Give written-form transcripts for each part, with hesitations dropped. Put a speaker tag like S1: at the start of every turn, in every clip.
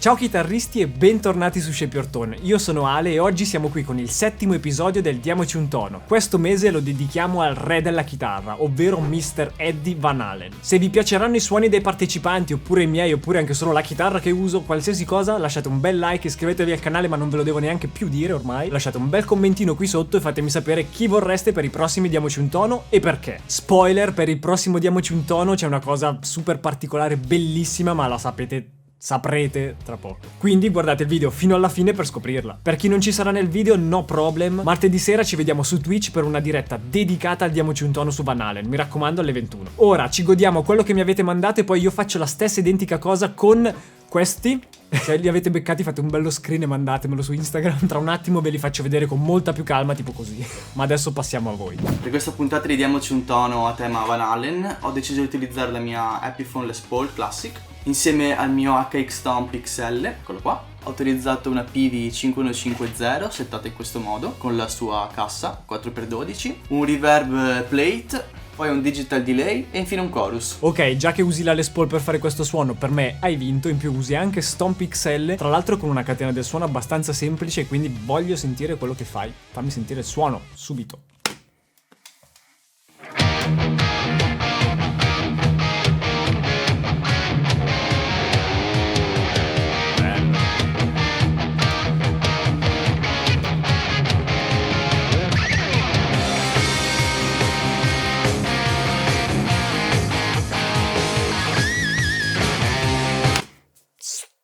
S1: Ciao chitarristi e bentornati su Shape Your Tone. Io sono Ale e oggi siamo qui con il 7° episodio del Diamoci un tono. Questo mese lo dedichiamo al re della chitarra, ovvero Mr. Eddie Van Halen. Se vi piaceranno i suoni dei partecipanti, oppure i miei, oppure anche solo la chitarra che uso, qualsiasi cosa, lasciate un bel like, iscrivetevi al canale, ma non ve lo devo neanche più dire ormai. Lasciate un bel commentino qui sotto e fatemi sapere chi vorreste per i prossimi Diamoci un tono e perché. Spoiler, per il prossimo Diamoci un tono c'è una cosa super particolare, bellissima, ma la saprete tra poco. Quindi guardate il video fino alla fine per scoprirla. Per chi non ci sarà nel video, no problem, martedì sera ci vediamo su Twitch per una diretta dedicata al Diamoci un tono su Van Halen, mi raccomando alle 21. Ora ci godiamo quello che mi avete mandato e poi io faccio la stessa identica cosa con questi. Se li avete beccati fate un bello screen e mandatemelo su Instagram. Tra un attimo ve li faccio vedere con molta più calma, tipo così. Ma adesso passiamo a voi.
S2: Per questa puntata di Diamoci un tono a tema Van Halen ho deciso di utilizzare la mia Epiphone Les Paul Classic insieme al mio HX Stomp XL, eccolo qua. Ho utilizzato una PV5150 settata in questo modo con la sua cassa 4x12, un reverb plate, poi un digital delay e infine un chorus.
S1: Ok, già che usi la Les Paul per fare questo suono, per me hai vinto. In più usi anche Stomp XL, tra l'altro con una catena del suono abbastanza semplice, quindi voglio sentire quello che fai. Fammi sentire il suono, subito.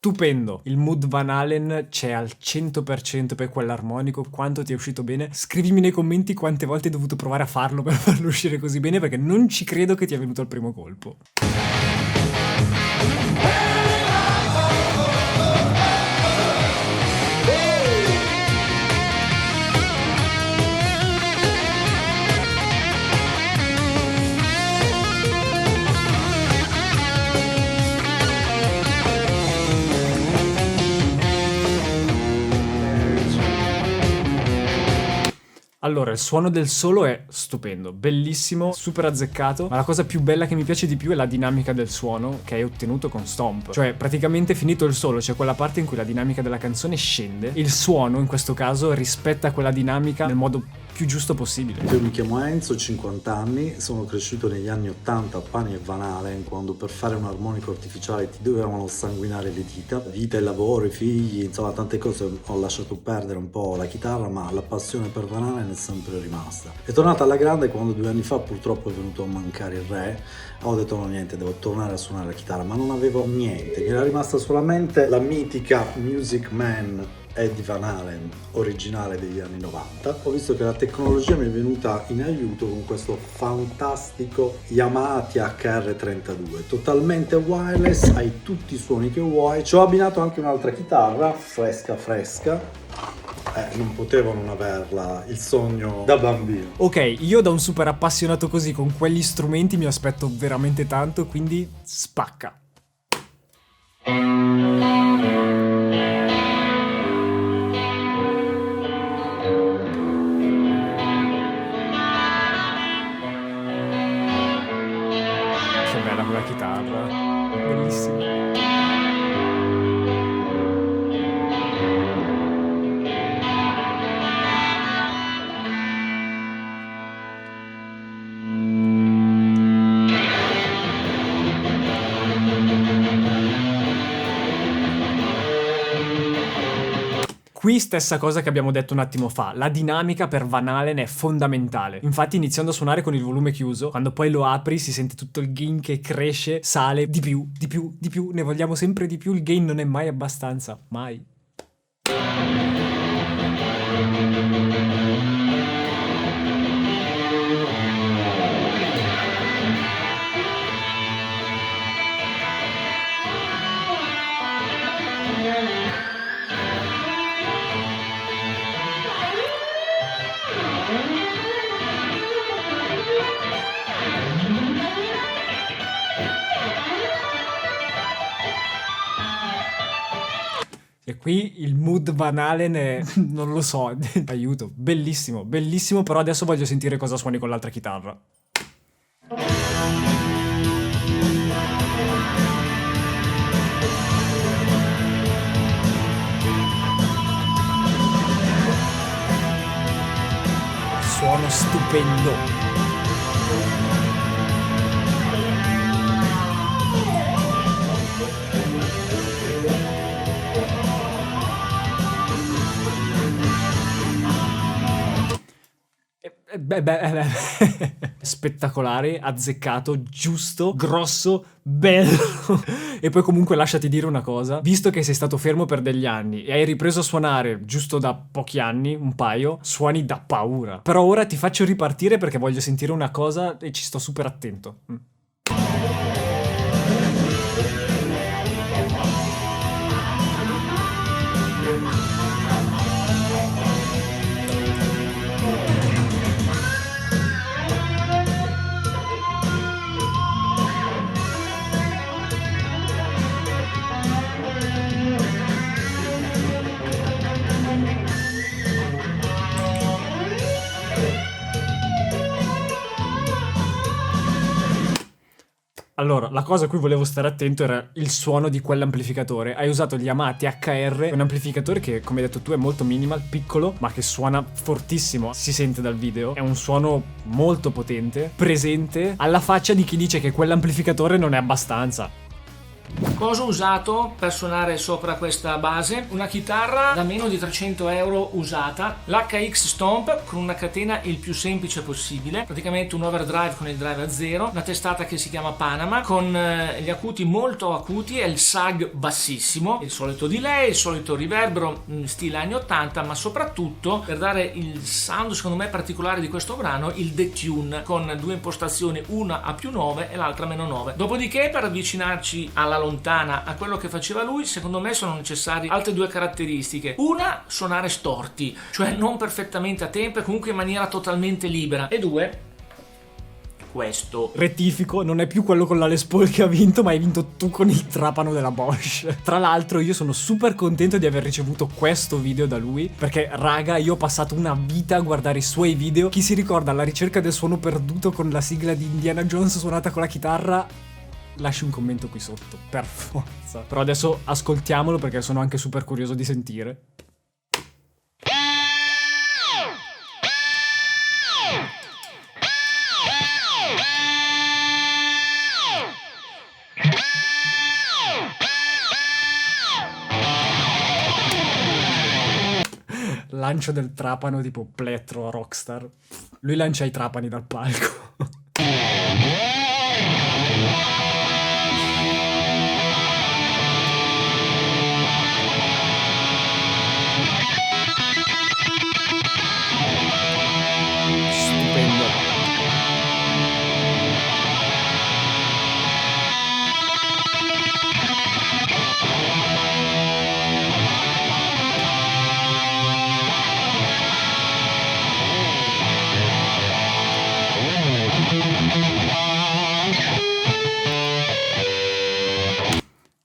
S1: Stupendo, il mood Van Halen c'è al 100% per quell'armonico. Quanto ti è uscito bene? Scrivimi nei commenti quante volte hai dovuto provare a farlo per farlo uscire così bene, perché non ci credo che ti è venuto al primo colpo. Allora, il suono del solo è stupendo, bellissimo, super azzeccato, ma la cosa più bella che mi piace di più è la dinamica del suono che hai ottenuto con Stomp. Cioè, praticamente finito il solo, c'è quella parte in cui la dinamica della canzone scende, il suono, in questo caso, rispetta quella dinamica nel modo più giusto possibile.
S3: Io mi chiamo Enzo, ho 50 anni, sono cresciuto negli anni 80 a Pani e Van Halen, quando per fare un armonico artificiale ti dovevano sanguinare le dita. Vita e lavoro, i figli, insomma tante cose, ho lasciato perdere un po' la chitarra, ma la passione per Van Halen è sempre rimasta. È tornata alla grande quando 2 anni fa purtroppo è venuto a mancare il re. Ho detto no, niente, devo tornare a suonare la chitarra, ma non avevo niente, mi era rimasta solamente la mitica Music Man Eddie Van Halen originale degli anni 90. Ho visto che la tecnologia mi è venuta in aiuto con questo fantastico Yamaha THR32, totalmente wireless, hai tutti i suoni che vuoi. Ci ho abbinato anche un'altra chitarra fresca. Non potevo non averla, il sogno da bambino.
S1: Ok, io da un super appassionato così con quegli strumenti mi aspetto veramente tanto, quindi spacca. Che bella quella chitarra, bellissima. Qui stessa cosa che abbiamo detto un attimo fa, la dinamica per Van Halen è fondamentale. Infatti iniziando a suonare con il volume chiuso, quando poi lo apri si sente tutto il gain che cresce, sale, di più, ne vogliamo sempre di più, il gain non è mai abbastanza, mai. E qui il mood Van Halen è, non lo so, aiuto, bellissimo, bellissimo, però adesso voglio sentire cosa suoni con l'altra chitarra. stupendo. Spettacolare, azzeccato, giusto, grosso, bello. E poi comunque lasciati dire una cosa, visto che sei stato fermo per degli anni e hai ripreso a suonare giusto da pochi anni, un paio, suoni da paura. Però ora ti faccio ripartire perché voglio sentire una cosa e ci sto super attento. Allora, la cosa a cui volevo stare attento era il suono di quell'amplificatore. Hai usato gli Yamaha THR, un amplificatore che, come hai detto tu, è molto minimal, piccolo, ma che suona fortissimo. Si sente dal video. È un suono molto potente, presente, alla faccia di chi dice che quell'amplificatore non è abbastanza.
S4: Cosa ho usato per suonare sopra questa base? Una chitarra da meno di 300 euro usata, l'HX Stomp con una catena il più semplice possibile, praticamente un overdrive con il drive a zero, una testata che si chiama Panama con gli acuti molto acuti e il sag bassissimo, il solito delay, il solito riverbero stile anni 80, ma soprattutto per dare il sound secondo me particolare di questo brano, il detune con due impostazioni, una a più 9 e l'altra a meno 9. Dopodiché, per avvicinarci alla lontana a quello che faceva lui, secondo me sono necessarie altre due caratteristiche. Una, suonare storti, cioè non perfettamente a tempo e comunque in maniera totalmente libera. E due, questo.
S1: Rettifico, non è più quello con la Les Paul che ha vinto, ma hai vinto tu con il trapano della Bosch. Tra l'altro io sono super contento di aver ricevuto questo video da lui, perché raga, io ho passato una vita a guardare i suoi video. Chi si ricorda alla ricerca del suono perduto con la sigla di Indiana Jones suonata con la chitarra? Lasci un commento qui sotto, per forza. Però adesso ascoltiamolo perché sono anche super curioso di sentire. Lancio del trapano tipo plettro rockstar. Lui lancia i trapani dal palco.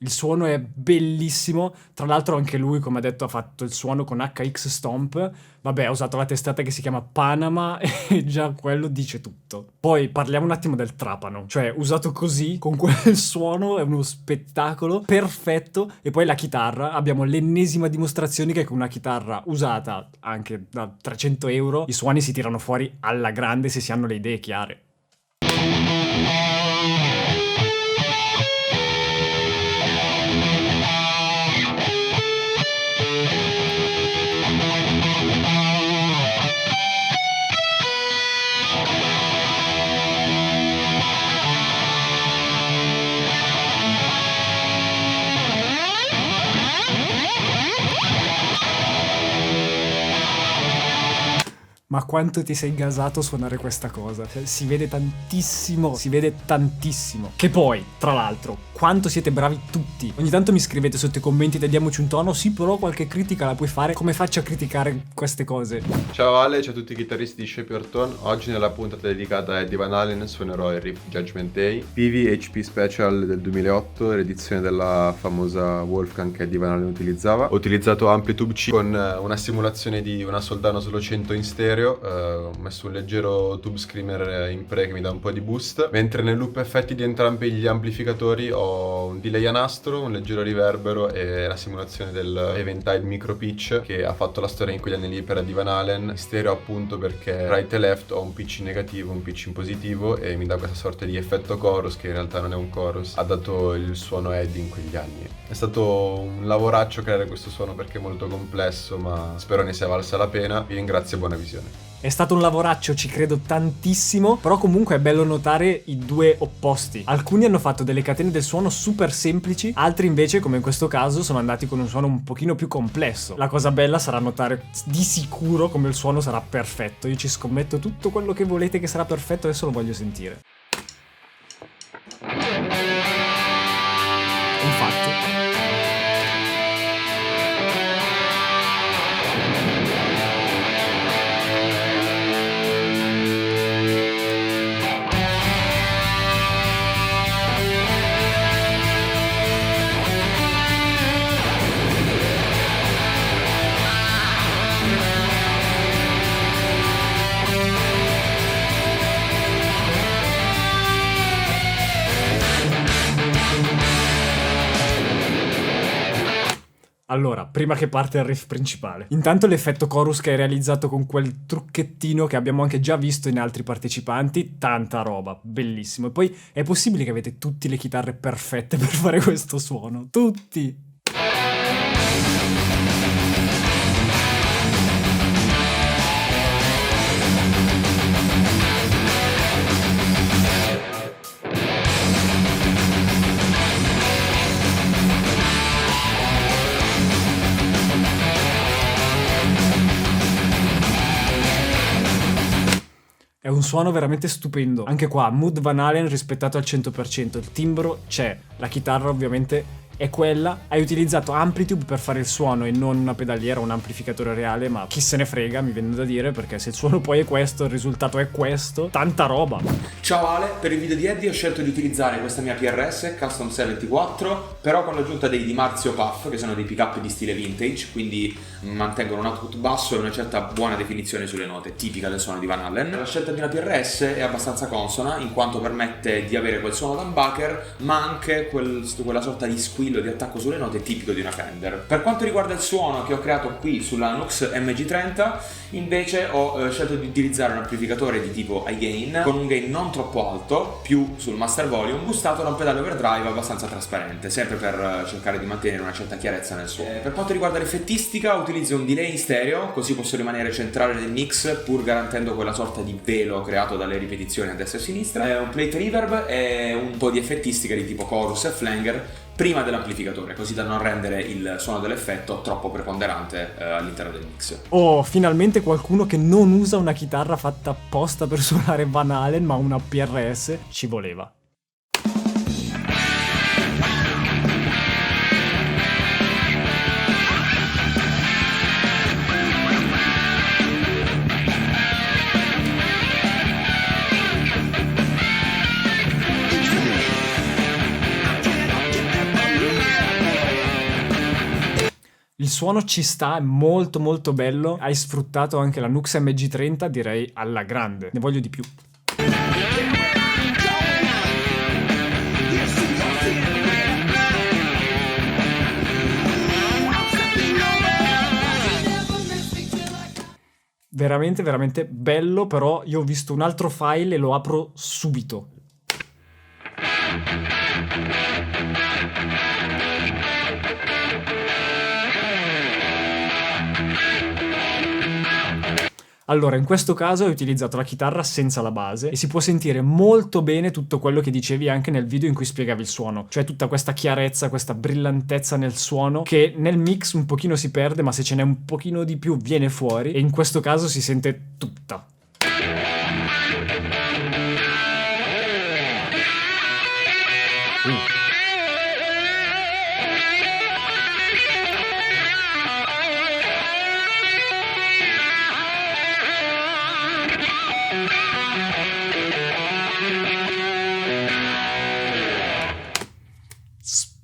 S1: Il suono è bellissimo, tra l'altro anche lui, come ha detto, ha fatto il suono con HX Stomp, vabbè, ha usato la testata che si chiama Panama e già quello dice tutto. Poi parliamo un attimo del trapano, cioè usato così, con quel suono, è uno spettacolo perfetto. E poi la chitarra, abbiamo l'ennesima dimostrazione che con una chitarra usata anche da 300 euro, i suoni si tirano fuori alla grande se si hanno le idee chiare. Ma quanto ti sei gasato a suonare questa cosa? Cioè, si vede tantissimo, si vede tantissimo. Che poi, tra l'altro, quanto siete bravi tutti. Ogni tanto mi scrivete sotto i commenti del Diamoci un tono, sì, però qualche critica la puoi fare. Come faccio a criticare queste cose?
S5: Ciao Ale, ciao a tutti i chitarristi di Shepperton. Oggi nella puntata dedicata a Eddie Van Halen suonerò il riff Judgment Day, PV HP Special del 2008, l'edizione della famosa Wolfgang che Eddie Van Halen utilizzava. Ho utilizzato Amplitude C con una simulazione di una Soldano solo 100 in stereo. Ho messo un leggero tube screamer in pre che mi dà un po' di boost, mentre nel loop effetti di entrambi gli amplificatori ho ho un delay a nastro, un leggero riverbero e la simulazione del Eventide Micro Pitch che ha fatto la storia in quegli anni lì per Eddie Van Halen. Stereo appunto perché right e left ho un pitch in negativo, un pitch in positivo e mi dà questa sorta di effetto chorus che in realtà non è un chorus. Ha dato il suono Eddie in quegli anni. È stato un lavoraccio creare questo suono perché è molto complesso, ma spero ne sia valsa la pena. Vi ringrazio e buona visione.
S1: È stato un lavoraccio, ci credo tantissimo, però comunque è bello notare i due opposti. Alcuni hanno fatto delle catene del suono super semplici, altri invece, come in questo caso, sono andati con un suono un pochino più complesso. La cosa bella sarà notare di sicuro come il suono sarà perfetto. Io ci scommetto tutto quello che volete che sarà perfetto, adesso lo voglio sentire. Infatti. Allora, prima che parte il riff principale. Intanto l'effetto chorus che hai realizzato con quel trucchettino che abbiamo anche già visto in altri partecipanti, tanta roba, bellissimo. E poi è possibile che avete tutte le chitarre perfette per fare questo suono? Tutti! È un suono veramente stupendo. Anche qua, mood Van Halen rispettato al 100%. Il timbro c'è, la chitarra ovviamente è quella. Hai utilizzato Amplitude per fare il suono e non una pedaliera, un amplificatore reale, ma chi se ne frega, mi viene da dire, perché se il suono poi è questo, il risultato è questo, tanta roba.
S6: Ciao Ale, per il video di Eddie ho scelto di utilizzare questa mia PRS Custom 74, però con l'aggiunta dei Di Marzio Puff, che sono dei pick-up di stile vintage, quindi mantengono un output basso e una certa buona definizione sulle note, tipica del suono di Van Halen. La scelta di una PRS è abbastanza consona, in quanto permette di avere quel suono humbucker, ma anche quella sorta di squillo, di attacco sulle note tipico di una Fender. Per quanto riguarda il suono che ho creato qui sulla Nux MG30, invece ho scelto di utilizzare un amplificatore di tipo iGain, con un gain non troppo alto, più sul master volume, boostato da un pedale overdrive abbastanza trasparente, sempre per cercare di mantenere una certa chiarezza nel suono. Per quanto riguarda l'effettistica, utilizzo un delay in stereo, così posso rimanere centrale nel mix, pur garantendo quella sorta di velo creato dalle ripetizioni a destra e a sinistra. Un plate reverb e un po' di effettistica di tipo chorus e flanger prima dell'amplificatore, così da non rendere il suono dell'effetto troppo preponderante all'interno del mix.
S1: Oh, finalmente qualcuno che non usa una chitarra fatta apposta per suonare Van Halen, ma una PRS. Ci voleva. Il suono ci sta, è molto molto bello. Hai sfruttato anche la Nux MG30, direi alla grande. Ne voglio di più. Veramente veramente bello, però io ho visto un altro file e lo apro subito. Allora, in questo caso hai utilizzato la chitarra senza la base e si può sentire molto bene tutto quello che dicevi anche nel video in cui spiegavi il suono, cioè tutta questa chiarezza, questa brillantezza nel suono che nel mix un pochino si perde, ma se ce n'è un pochino di più viene fuori e in questo caso si sente tutta.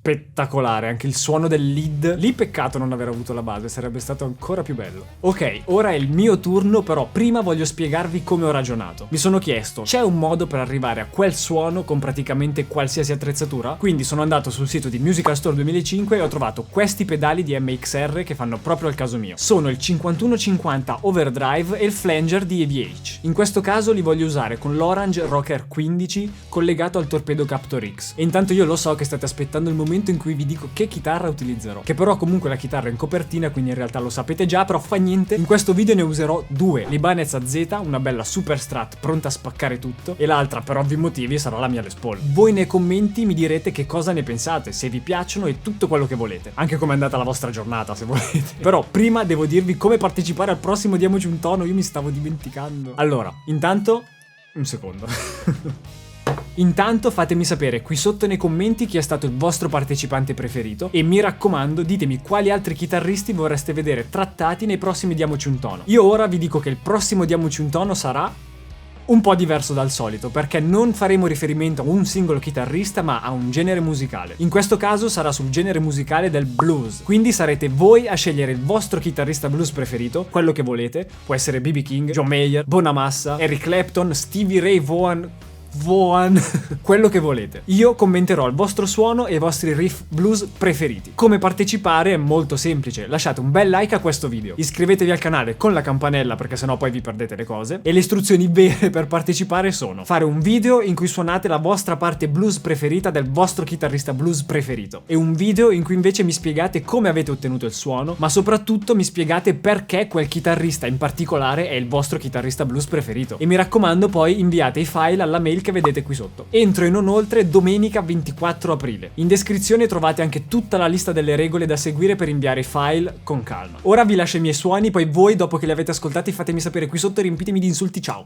S1: spettacolare, anche il suono del lead. Lì peccato non aver avuto la base, sarebbe stato ancora più bello. Ok, ora è il mio turno, però prima voglio spiegarvi come ho ragionato. Mi sono chiesto, c'è un modo per arrivare a quel suono con praticamente qualsiasi attrezzatura? Quindi sono andato sul sito di Musical Store 2005 e ho trovato questi pedali di MXR che fanno proprio al caso mio. Sono il 5150 Overdrive e il Flanger di EVH. In questo caso li voglio usare con l'Orange Rocker 15 collegato al Torpedo Captor X. E intanto io lo so che state aspettando il momento in cui vi dico che chitarra utilizzerò, che però comunque la chitarra è in copertina, quindi in realtà lo sapete già, però fa niente. In questo video ne userò due: l'Ibanez AZ, una bella super strat pronta a spaccare tutto, e l'altra per ovvi motivi sarà la mia Les Paul. Voi nei commenti mi direte che cosa ne pensate, se vi piacciono e tutto quello che volete, anche come è andata la vostra giornata se volete. Però prima devo dirvi come partecipare al prossimo Diamoci un tono, io mi stavo dimenticando. Allora, intanto un secondo. Intanto fatemi sapere qui sotto nei commenti chi è stato il vostro partecipante preferito e mi raccomando ditemi quali altri chitarristi vorreste vedere trattati nei prossimi Diamoci un tono. Io ora vi dico che il prossimo Diamoci un tono sarà un po' diverso dal solito, perché non faremo riferimento a un singolo chitarrista ma a un genere musicale. In questo caso sarà sul genere musicale del blues, quindi sarete voi a scegliere il vostro chitarrista blues preferito, quello che volete. Può essere B.B. King, John Mayer, Bonamassa, Eric Clapton, Stevie Ray Vaughan, quello che volete. Io commenterò il vostro suono e i vostri riff blues preferiti. Come partecipare è molto semplice: lasciate un bel like a questo video, iscrivetevi al canale con la campanella perché sennò poi vi perdete le cose, e le istruzioni vere per partecipare sono fare un video in cui suonate la vostra parte blues preferita del vostro chitarrista blues preferito, e un video in cui invece mi spiegate come avete ottenuto il suono, ma soprattutto mi spiegate perché quel chitarrista in particolare è il vostro chitarrista blues preferito. E mi raccomando poi inviate i file alla mail che vedete qui sotto. Entro e non oltre domenica 24 aprile. In descrizione trovate anche tutta la lista delle regole da seguire per inviare i file con calma. Ora vi lascio i miei suoni, poi voi dopo che li avete ascoltati fatemi sapere qui sotto e riempitemi di insulti. Ciao!